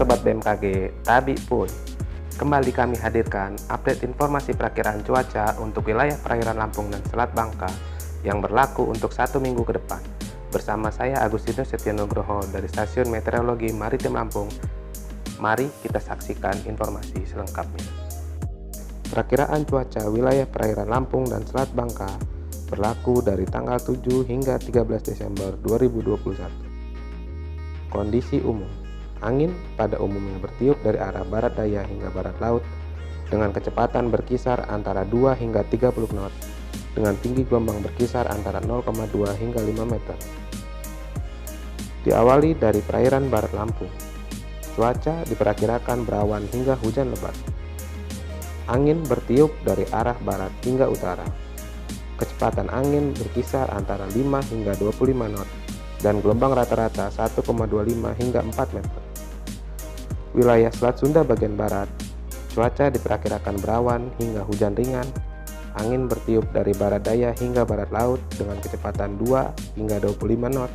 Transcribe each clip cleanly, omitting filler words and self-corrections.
Sobat BMKG, Tabi Pun. Kembali kami hadirkan update informasi perakiraan cuaca untuk wilayah perairan Lampung dan Selat Bangka yang berlaku untuk 1 minggu ke depan. Bersama saya Agustinus Setionogroho dari Stasiun Meteorologi Maritim Lampung. Mari kita saksikan informasi selengkapnya. Perakiraan cuaca wilayah perairan Lampung dan Selat Bangka berlaku dari tanggal 7 hingga 13 Desember 2021. Kondisi umum. Angin pada umumnya bertiup dari arah barat daya hingga barat laut dengan kecepatan berkisar antara 2 hingga 30 knot dengan tinggi gelombang berkisar antara 0,2 hingga 5 meter. Diawali dari perairan barat Lampung. Cuaca diperkirakan berawan hingga hujan lebat. Angin bertiup dari arah barat hingga utara. Kecepatan angin berkisar antara 5 hingga 25 knot dan gelombang rata-rata 1,25 hingga 4 meter. Wilayah Selat Sunda bagian barat, cuaca diperkirakan berawan hingga hujan ringan, angin bertiup dari barat daya hingga barat laut dengan kecepatan 2 hingga 25 knot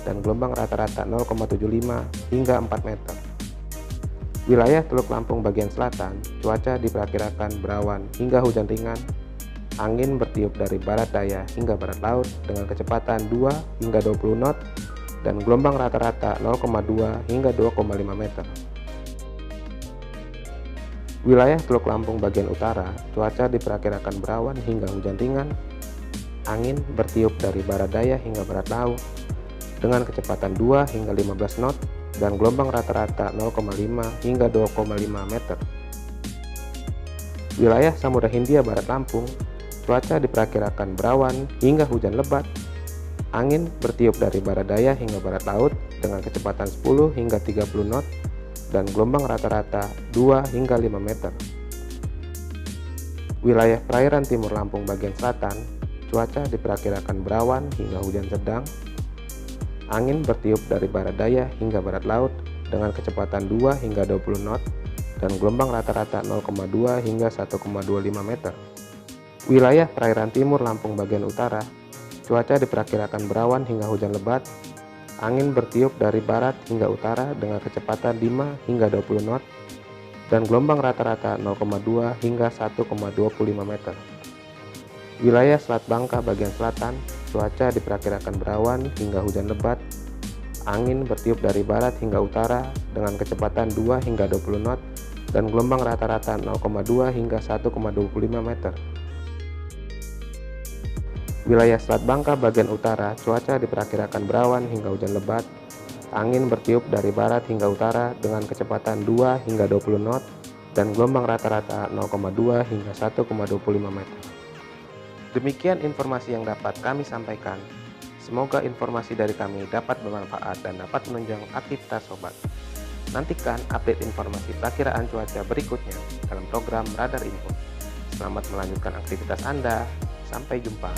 dan gelombang rata-rata 0,75 hingga 4 meter. Wilayah Teluk Lampung bagian selatan, cuaca diperkirakan berawan hingga hujan ringan, angin bertiup dari barat daya hingga barat laut dengan kecepatan 2 hingga 20 knot dan gelombang rata-rata 0,2 hingga 2,5 meter. Wilayah Teluk Lampung bagian utara, cuaca diperkirakan berawan hingga hujan ringan, angin bertiup dari barat daya hingga barat laut dengan kecepatan 2 hingga 15 knot dan gelombang rata-rata 0,5 hingga 2,5 meter. Wilayah Samudra Hindia barat Lampung, cuaca diperkirakan berawan hingga hujan lebat, angin bertiup dari barat daya hingga barat laut dengan kecepatan 10 hingga 30 knot dan gelombang rata-rata 2 hingga 5 meter. Wilayah perairan timur Lampung bagian selatan, cuaca diperkirakan berawan hingga hujan sedang, angin bertiup dari barat daya hingga barat laut dengan kecepatan 2 hingga 20 knot dan gelombang rata-rata 0,2 hingga 1,25 meter. Wilayah perairan timur Lampung bagian utara, cuaca diperkirakan berawan hingga hujan lebat, angin bertiup dari barat hingga utara dengan kecepatan 5 hingga 20 knot dan gelombang rata-rata 0,2 hingga 1,25 meter. Wilayah Selat Bangka bagian selatan, cuaca diperkirakan berawan hingga hujan lebat, angin bertiup dari barat hingga utara dengan kecepatan 2 hingga 20 knot dan gelombang rata-rata 0,2 hingga 1,25 meter. Wilayah Selat Bangka bagian utara, cuaca diperkirakan berawan hingga hujan lebat, angin bertiup dari barat hingga utara dengan kecepatan 2 hingga 20 knot dan gelombang rata-rata 0,2 hingga 1,25 meter. Demikian informasi yang dapat kami sampaikan. Semoga informasi dari kami dapat bermanfaat dan dapat menunjang aktivitas sobat. Nantikan update informasi perakiraan cuaca berikutnya dalam program Radar Info. Selamat melanjutkan aktivitas Anda. Sampai jumpa.